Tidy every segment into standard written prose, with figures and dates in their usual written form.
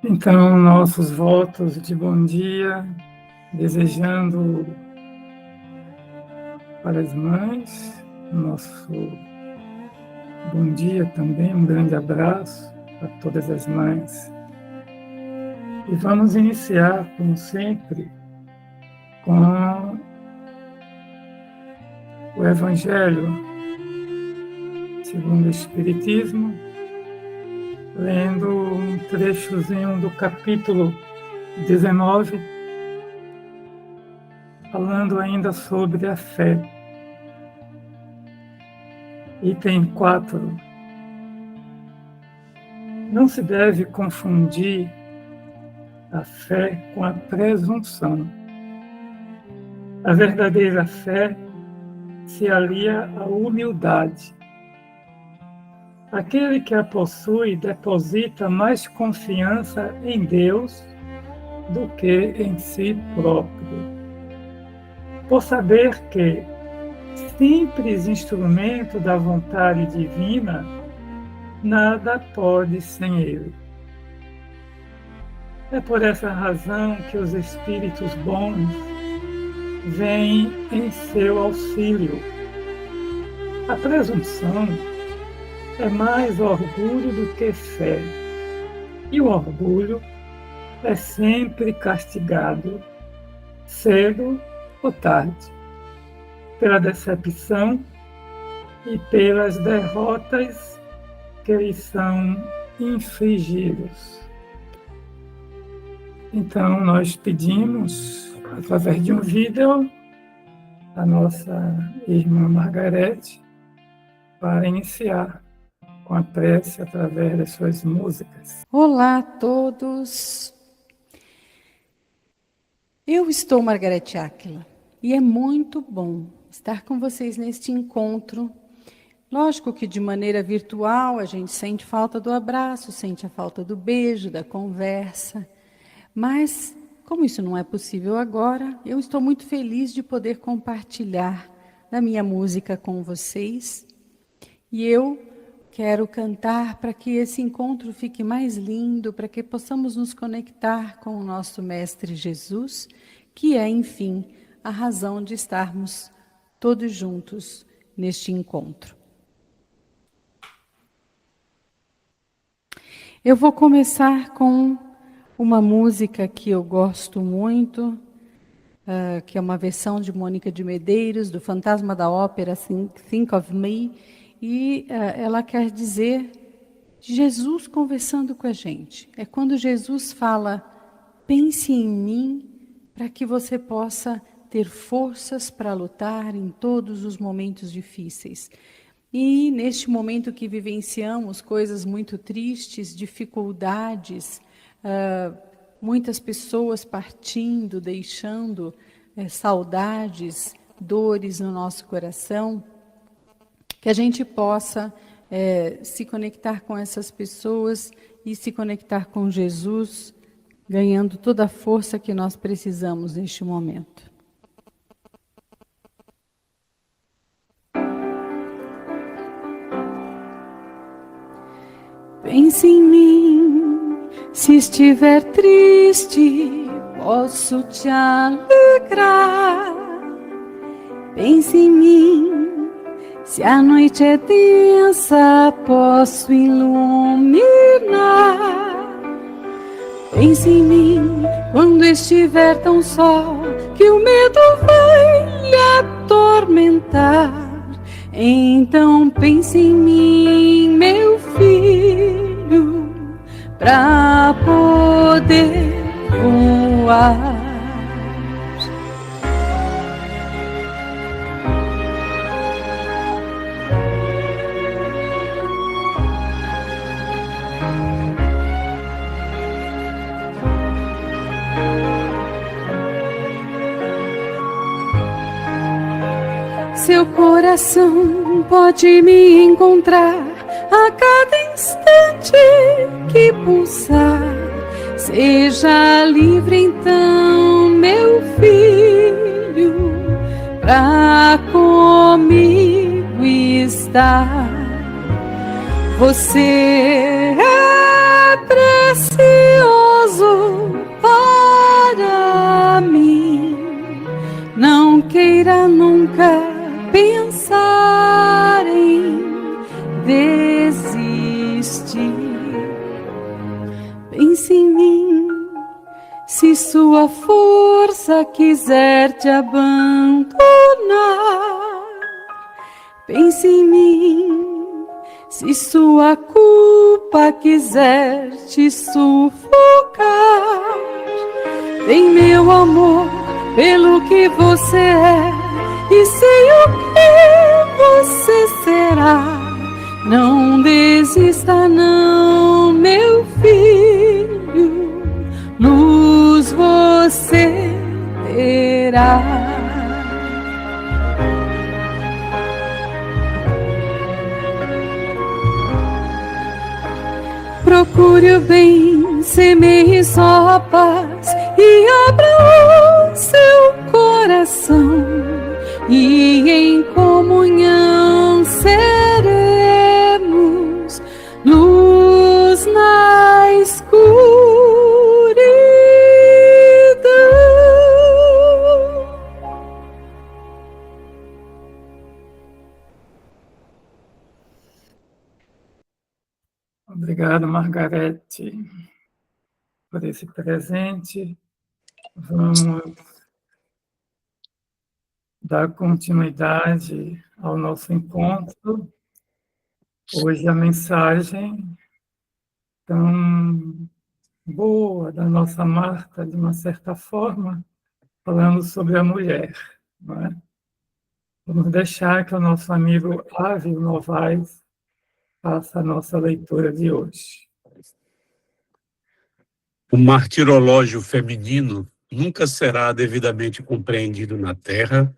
Então, nossos votos de bom dia, desejando para as mães, nosso bom dia também, um grande abraço a todas as mães. E vamos iniciar, como sempre, com o Evangelho segundo o Espiritismo, lendo um trechozinho do capítulo 19, falando ainda sobre a fé. Item 4. Não se deve confundir a fé com a presunção. A verdadeira fé se alia à humildade. Aquele que a possui deposita mais confiança em Deus do que em si próprio. Por saber que, simples instrumento da vontade divina, nada pode sem ele. É por essa razão que os espíritos bons vêm em seu auxílio. A presunção é mais orgulho do que fé, e o orgulho é sempre castigado, cedo ou tarde, pela decepção e pelas derrotas que lhes são infligidos. Então, nós pedimos, através de um vídeo, a nossa irmã Margarete para iniciar com a prece através das suas músicas. Olá a todos! Eu estou Margarete Áquila e é muito bom estar com vocês neste encontro. Lógico que de maneira virtual a gente sente falta do abraço, sente a falta do beijo, da conversa, mas como isso não é possível agora, eu estou muito feliz de poder compartilhar da minha música com vocês e eu quero cantar para que esse encontro fique mais lindo, para que possamos nos conectar com o nosso Mestre Jesus, que é, enfim, a razão de estarmos todos juntos neste encontro. Eu vou começar com uma música que eu gosto muito, que é uma versão de Mônica de Medeiros, do Fantasma da Ópera, Think of Me, e ela quer dizer Jesus conversando com a gente. É quando Jesus fala, pense em mim para que você possa ter forças para lutar em todos os momentos difíceis. E neste momento que vivenciamos coisas muito tristes, dificuldades, muitas pessoas partindo, deixando saudades, dores no nosso coração, que a gente possa se conectar com essas pessoas e se conectar com Jesus, ganhando toda a força que nós precisamos neste momento. Pense em mim, se estiver triste, posso te alegrar. Pense em mim, se a noite é densa, posso iluminar. Pense em mim, quando estiver tão só, que o medo vai lhe atormentar. Então pense em mim, meu filho, para poder voar. Seu coração pode me encontrar a cada instante que pulsar. Seja livre então, meu filho, pra comigo estar. Você é precioso precioso para mim. Não queira nunca pensar em desistir. Pense em mim, se sua força quiser te abandonar. Pense em mim, se sua culpa quiser te sufocar. Tem meu amor pelo que você é e sei o que você será. Não desista não, meu filho, luz você terá. Procure o bem, semeie só a paz e abra o seu coração, e em comunhão seremos luz na escuridão. Obrigado, Margarete, por esse presente. Vamos dar continuidade ao nosso encontro. Hoje a mensagem tão boa da nossa Marta, de uma certa forma, falando sobre a mulher, não é? Vamos deixar que o nosso amigo Ávio Novaes faça a nossa leitura de hoje. O martirológio feminino nunca será devidamente compreendido na Terra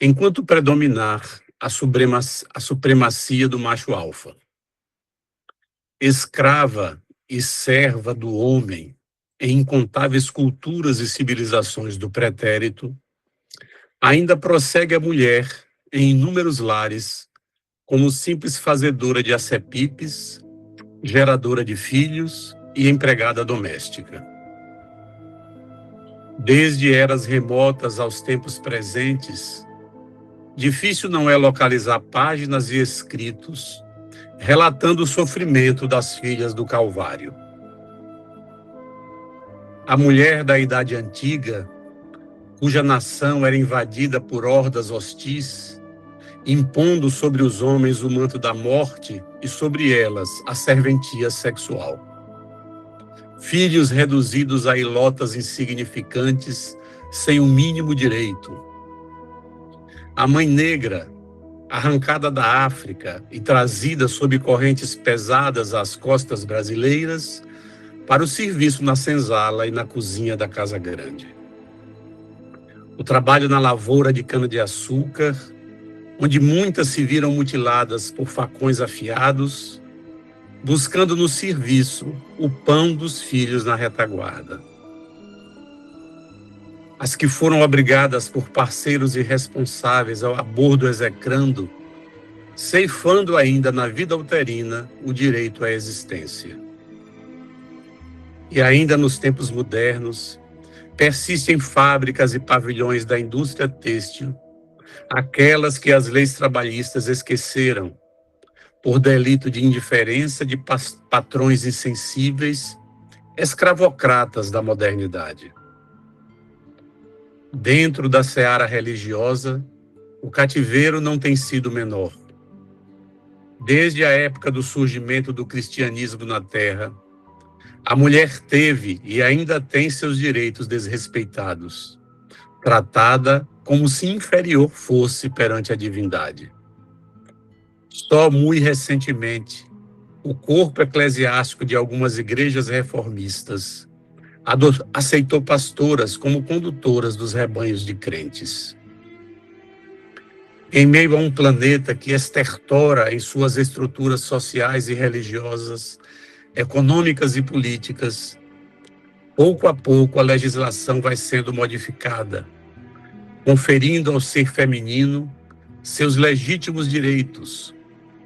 enquanto predominar a supremacia do macho alfa. Escrava e serva do homem em incontáveis culturas e civilizações do pretérito, ainda prossegue a mulher em inúmeros lares como simples fazedora de acepipes, geradora de filhos e empregada doméstica. Desde eras remotas aos tempos presentes, difícil não é localizar páginas e escritos relatando o sofrimento das filhas do Calvário. A mulher da Idade Antiga, cuja nação era invadida por hordas hostis, impondo sobre os homens o manto da morte e sobre elas a serventia sexual. Filhos reduzidos a ilotas insignificantes, sem o mínimo direito. A mãe negra, arrancada da África e trazida sob correntes pesadas às costas brasileiras, para o serviço na senzala e na cozinha da casa grande. O trabalho na lavoura de cana-de-açúcar, onde muitas se viram mutiladas por facões afiados, buscando no serviço o pão dos filhos na retaguarda. As que foram abrigadas por parceiros irresponsáveis ao abordo execrando, ceifando ainda na vida uterina o direito à existência. E ainda nos tempos modernos, persistem fábricas e pavilhões da indústria têxtil, aquelas que as leis trabalhistas esqueceram, por delito de indiferença de patrões insensíveis, escravocratas da modernidade. Dentro da seara religiosa, o cativeiro não tem sido menor. Desde a época do surgimento do cristianismo na Terra, a mulher teve e ainda tem seus direitos desrespeitados, tratada como se inferior fosse perante a divindade. Só muito recentemente, o corpo eclesiástico de algumas igrejas reformistas aceitou pastoras como condutoras dos rebanhos de crentes. Em meio a um planeta que estertora em suas estruturas sociais e religiosas, econômicas e políticas, pouco a pouco a legislação vai sendo modificada, conferindo ao ser feminino seus legítimos direitos,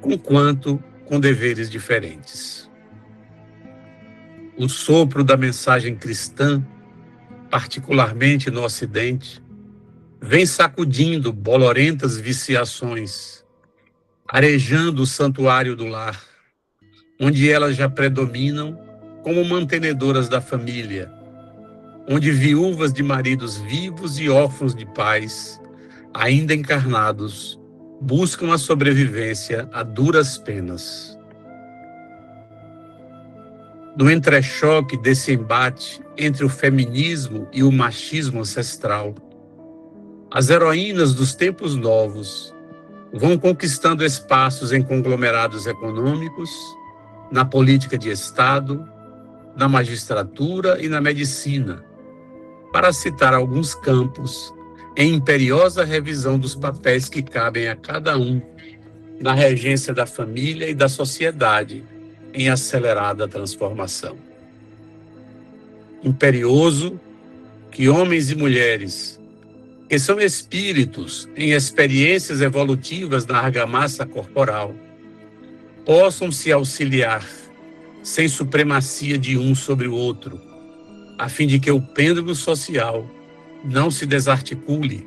conquanto com deveres diferentes. o sopro da mensagem cristã, particularmente no Ocidente, vem sacudindo bolorentas viciações, arejando o santuário do lar, onde elas já predominam como mantenedoras da família, onde viúvas de maridos vivos e órfãos de pais, ainda encarnados, buscam a sobrevivência a duras penas. No entrechoque desse embate entre o feminismo e o machismo ancestral, as heroínas dos tempos novos vão conquistando espaços em conglomerados econômicos, na política de Estado, na magistratura e na medicina, para citar alguns campos em imperiosa revisão dos papéis que cabem a cada um na regência da família e da sociedade em acelerada transformação. Imperioso que homens e mulheres, que são espíritos em experiências evolutivas na argamassa corporal, possam se auxiliar sem supremacia de um sobre o outro, a fim de que o pêndulo social não se desarticule,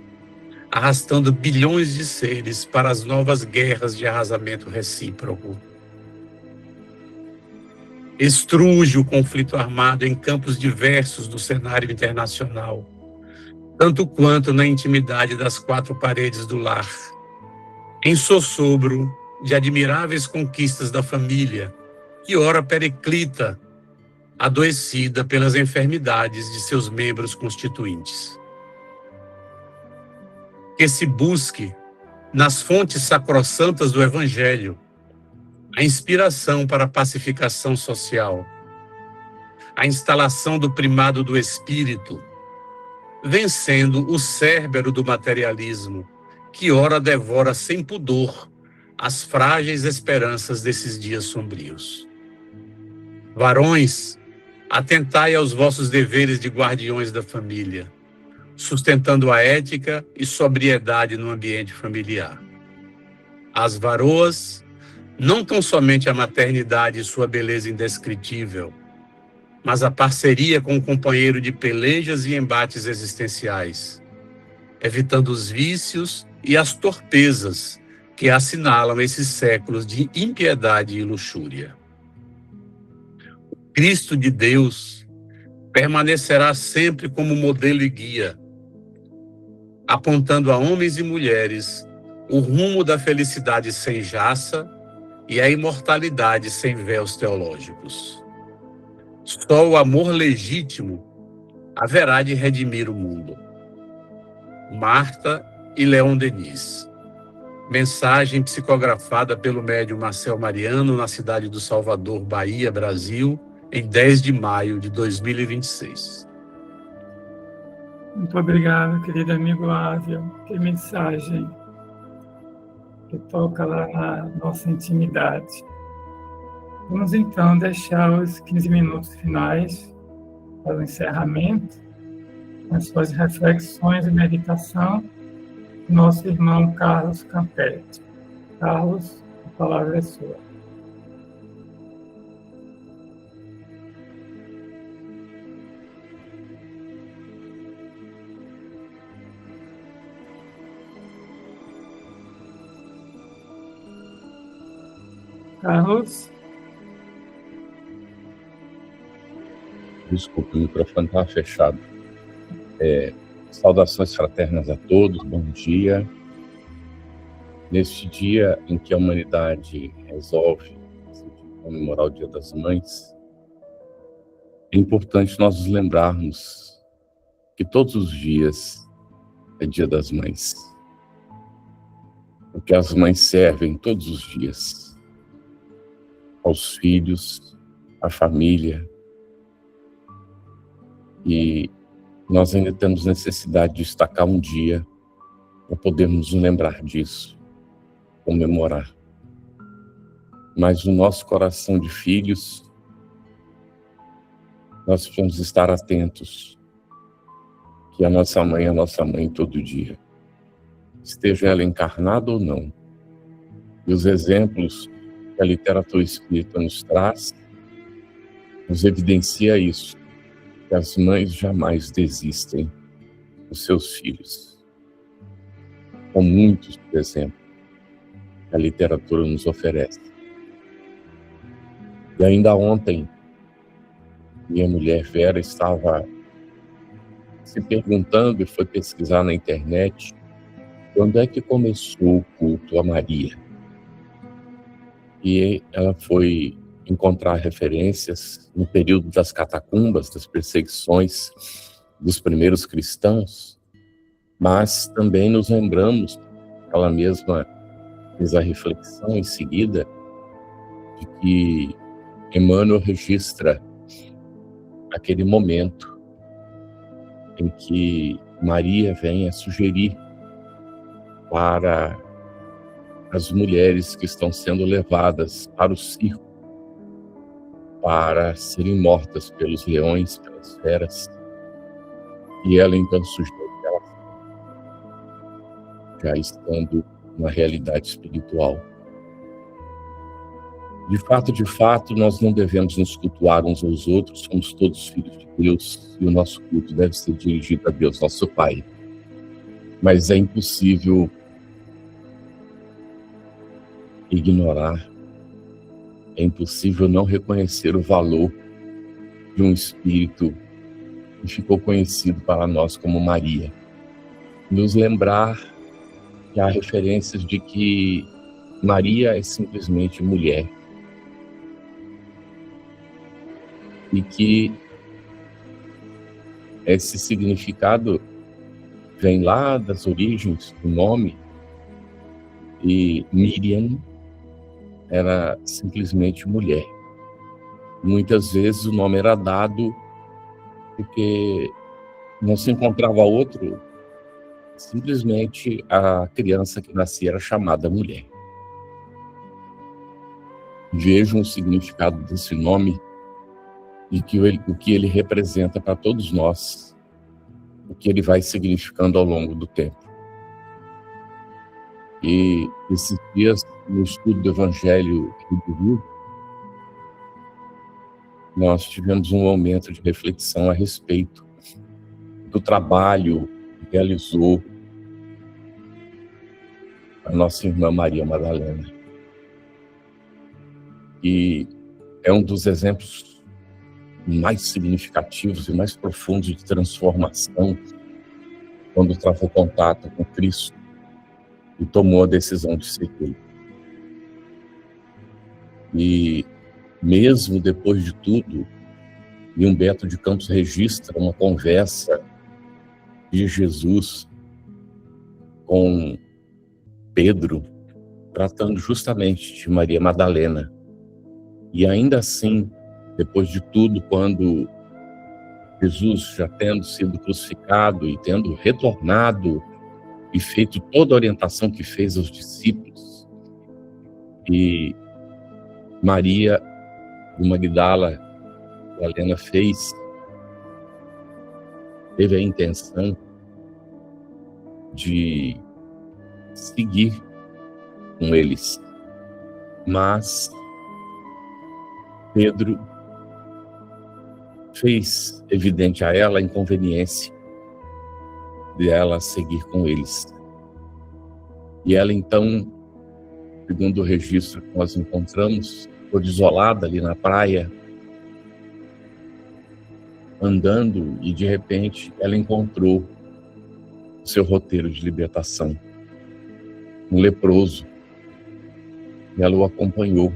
arrastando bilhões de seres para as novas guerras de arrasamento recíproco. Estruge o conflito armado em campos diversos do cenário internacional, tanto quanto na intimidade das quatro paredes do lar, em sossobro de admiráveis conquistas da família, que ora periclita, adoecida pelas enfermidades de seus membros constituintes. Que se busque, nas fontes sacrossantas do Evangelho, a inspiração para a pacificação social, a instalação do primado do espírito, vencendo o cérbero do materialismo, que ora devora sem pudor as frágeis esperanças desses dias sombrios. Varões, atentai aos vossos deveres de guardiões da família, sustentando a ética e sobriedade no ambiente familiar. As varoas, não tão somente a maternidade e sua beleza indescritível, mas a parceria com o companheiro de pelejas e embates existenciais, evitando os vícios e as torpezas que assinalam esses séculos de impiedade e luxúria. O Cristo de Deus permanecerá sempre como modelo e guia, apontando a homens e mulheres o rumo da felicidade sem jaça e a imortalidade sem véus teológicos. Só o amor legítimo haverá de redimir o mundo. Marta e Leon Denis. Mensagem psicografada pelo médium Marcel Mariano na cidade do Salvador, Bahia, Brasil, em 10 de maio de 2026. Muito obrigado, querido amigo Ávia. Que mensagem que toca lá na nossa intimidade. Vamos então deixar os 15 minutos finais para o encerramento, com as suas reflexões e meditação, nosso irmão Carlos Campetti. Carlos, a palavra é sua. Carlos? Desculpe, o microfone estava fechado. Saudações fraternas a todos, bom dia. Neste dia em que a humanidade resolve comemorar o Dia das Mães, é importante nós nos lembrarmos que todos os dias é Dia das Mães. Porque as mães servem todos os dias aos filhos, à família, e nós ainda temos necessidade de destacar um dia para podermos nos lembrar disso, comemorar. Mas no nosso coração de filhos, nós precisamos estar atentos que a nossa mãe é a nossa mãe todo dia, esteja ela encarnada ou não. E os exemplos que a literatura espírita nos traz nos evidencia isso, que as mães jamais desistem dos seus filhos. Com muitos, por exemplo, que a literatura nos oferece. E ainda ontem, minha mulher Vera estava se perguntando e foi pesquisar na internet quando é que começou o culto a Maria. E ela foi encontrar referências no período das catacumbas, das perseguições dos primeiros cristãos, mas também nos lembramos, ela mesma fez a reflexão em seguida, de que Emmanuel registra aquele momento em que Maria vem a sugerir para as mulheres que estão sendo levadas para o circo para serem mortas pelos leões, pelas feras. E ela então sugere elas, já estando na realidade espiritual. De fato, nós não devemos nos cultuar uns aos outros, somos todos filhos de Deus e o nosso culto deve ser dirigido a Deus, nosso Pai. Mas é impossível ignorar, é impossível não reconhecer o valor de um espírito que ficou conhecido para nós como Maria. Nos lembrar que há referências de que Maria é simplesmente mulher. E que esse significado vem lá das origens do nome, e Miriam era simplesmente mulher. Muitas vezes o nome era dado porque não se encontrava outro, simplesmente a criança que nascia era chamada mulher. Vejam o significado desse nome e o que ele representa para todos nós, o que ele vai significando ao longo do tempo. E esses dias, no estudo do Evangelho do Rio, nós tivemos um momento de reflexão a respeito do trabalho que realizou a nossa irmã Maria Madalena. E é um dos exemplos mais significativos e mais profundos de transformação quando travou contato com Cristo e tomou a decisão de seguir. E mesmo depois de tudo, e Humberto de Campos registra uma conversa de Jesus com Pedro, tratando justamente de Maria Madalena. E ainda assim, depois de tudo, quando Jesus, já tendo sido crucificado e tendo retornado e feito toda a orientação que fez aos discípulos, e Maria de Magdala, a Helena teve a intenção de seguir com eles, mas Pedro fez evidente a ela a inconveniência de ela seguir com eles. E ela então, segundo o registro que nós encontramos, foi isolada ali na praia, andando, e de repente ela encontrou o seu roteiro de libertação, um leproso, e ela o acompanhou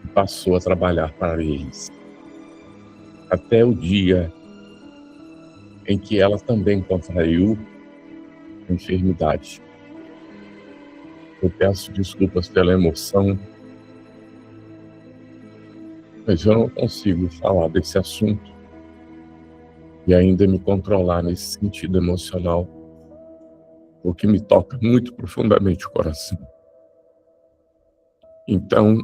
e passou a trabalhar para eles, até o dia em que ela também contraiu a enfermidade. Eu peço desculpas pela emoção, mas eu não consigo falar desse assunto e ainda me controlar nesse sentido emocional, porque me toca muito profundamente o coração. Então,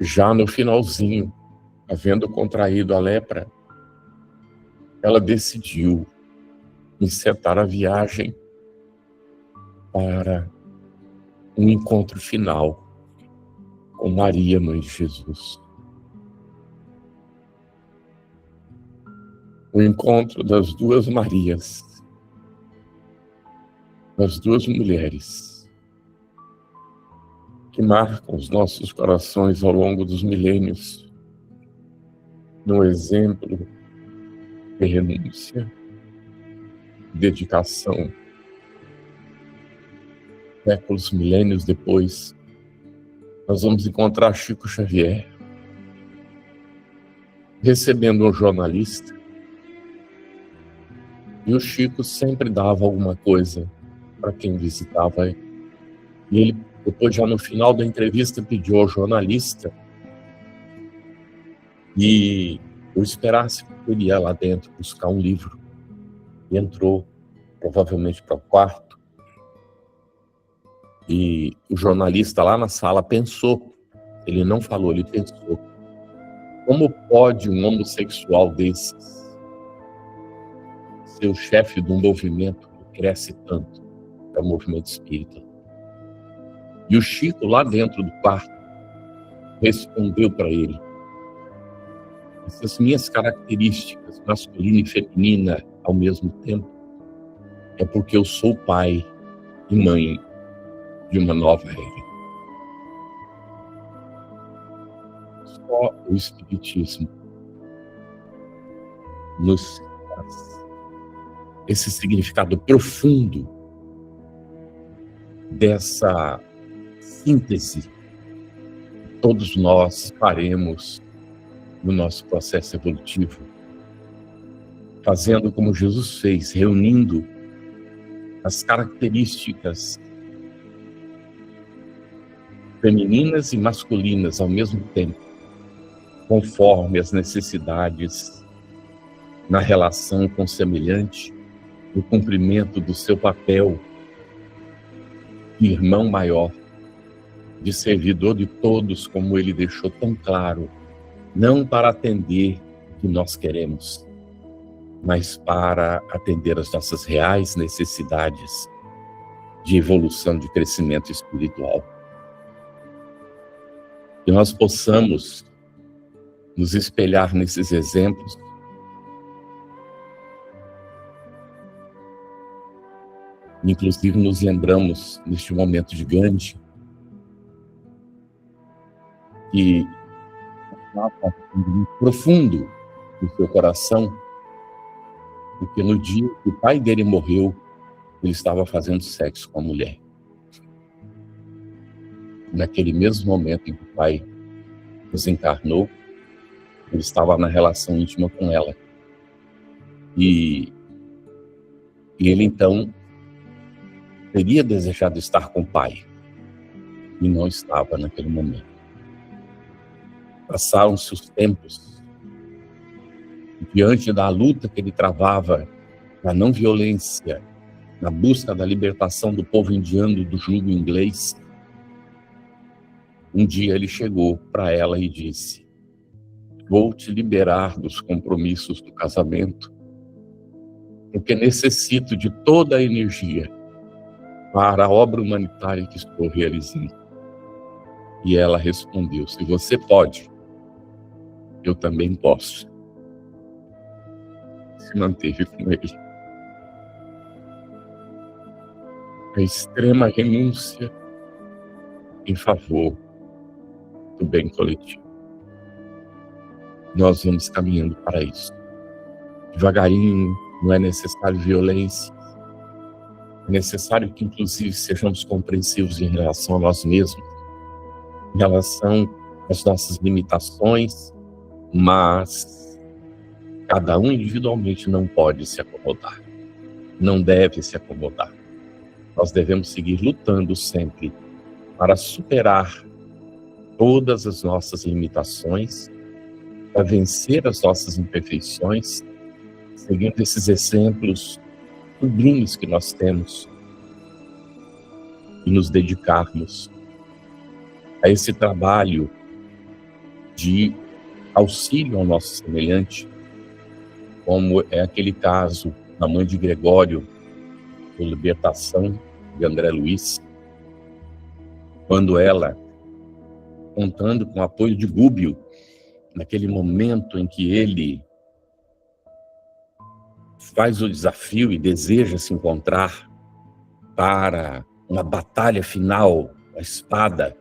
já no finalzinho, havendo contraído a lepra, ela decidiu encetar a viagem para um encontro final com Maria, mãe de Jesus. o encontro das duas Marias, das duas mulheres, que marcam os nossos corações ao longo dos milênios, no exemplo de renúncia, dedicação. Séculos, milênios depois, nós vamos encontrar Chico Xavier recebendo um jornalista, e o Chico sempre dava alguma coisa para quem visitava. E ele, depois, já no final da entrevista, pediu ao jornalista e eu esperasse que ele ia lá dentro buscar um livro. E entrou, provavelmente, para o quarto. E o jornalista lá na sala pensou, ele não falou, ele pensou: como pode um homossexual desses ser o chefe de um movimento que cresce tanto, é o movimento espírita? E o Chico, lá dentro do quarto, respondeu para ele: essas minhas características, masculina e feminina ao mesmo tempo, é porque eu sou pai e mãe de uma nova era. Só o Espiritismo nos traz esse significado profundo dessa síntese que todos nós faremos no nosso processo evolutivo, fazendo como Jesus fez, reunindo as características femininas e masculinas ao mesmo tempo, conforme as necessidades na relação com o semelhante, no cumprimento do seu papel de irmão maior, de servidor de todos, como ele deixou tão claro, não para atender o que nós queremos, mas para atender as nossas reais necessidades de evolução, de crescimento espiritual. Que nós possamos nos espelhar nesses exemplos, inclusive nos lembramos neste momento de Gandhi, que profundo no seu coração, porque no dia que o pai dele morreu, ele estava fazendo sexo com a mulher. Naquele mesmo momento em que o pai desencarnou, ele estava na relação íntima com ela. E ele então teria desejado estar com o pai, e não estava naquele momento. Passaram-se os tempos, diante da luta que ele travava na não violência, na busca da libertação do povo indiano do jugo inglês. Um dia ele chegou para ela e disse: vou te liberar dos compromissos do casamento, porque necessito de toda a energia para a obra humanitária que estou realizando. E ela respondeu: se você pode, eu também posso. Se manteve com ele. A extrema renúncia em favor do bem coletivo. Nós vamos caminhando para isso. Devagarinho, não é necessário violência. É necessário que, inclusive, sejamos compreensivos em relação a nós mesmos, em relação às nossas limitações, mas cada um individualmente não pode se acomodar, não deve se acomodar. Nós devemos seguir lutando sempre para superar todas as nossas limitações, para vencer as nossas imperfeições, seguindo esses exemplos sublimes que nós temos, e nos dedicarmos a esse trabalho de auxílio ao nosso semelhante, como é aquele caso da mãe de Gregório, do Libertação, de André Luiz, quando ela, contando com o apoio de Gubbio, naquele momento em que ele faz o desafio e deseja se encontrar para uma batalha final, a espada,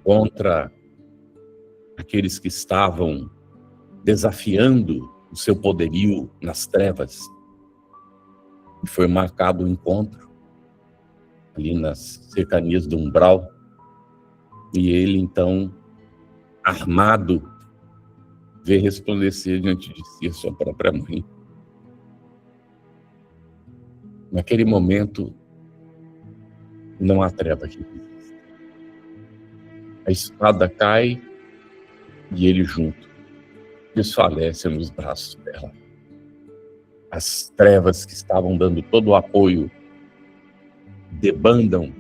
contra aqueles que estavam desafiando o seu poderio nas trevas. E foi marcado o encontro ali nas cercanias do umbral. E ele, então, armado, vê resplandecer diante de si a sua própria mãe. Naquele momento, não há treva que resista. A espada cai e ele junto desfalece nos braços dela. As trevas que estavam dando todo o apoio debandam,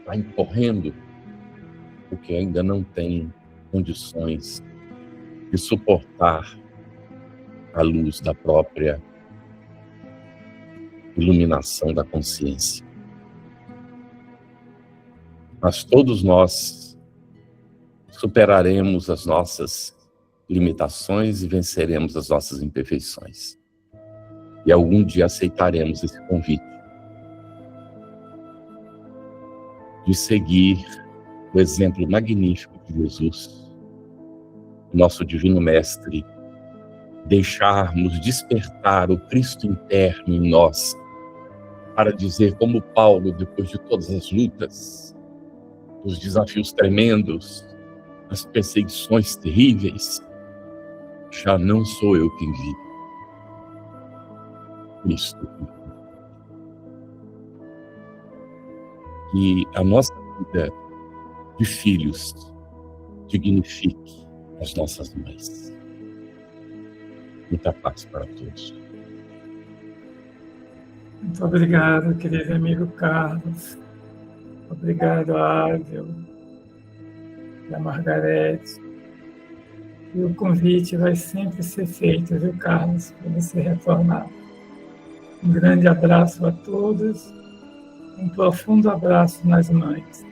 saem correndo, porque ainda não tem condições de suportar a luz da própria iluminação da consciência. Mas todos nós superaremos as nossas limitações e venceremos as nossas imperfeições. E algum dia aceitaremos esse convite de seguir o exemplo magnífico de Jesus, nosso Divino Mestre, deixarmos despertar o Cristo interno em nós, para dizer como Paulo, depois de todas as lutas, os desafios tremendos, as perseguições terríveis, já não sou eu quem vive, Cristo. Que a nossa vida de filhos dignifique as nossas mães. Muita paz para todos. Muito obrigado, querido amigo Carlos. Obrigado a Ávil, a Margarete. E o convite vai sempre ser feito, viu, Carlos, para você retornar. Um grande abraço a todos, um profundo abraço nas mães.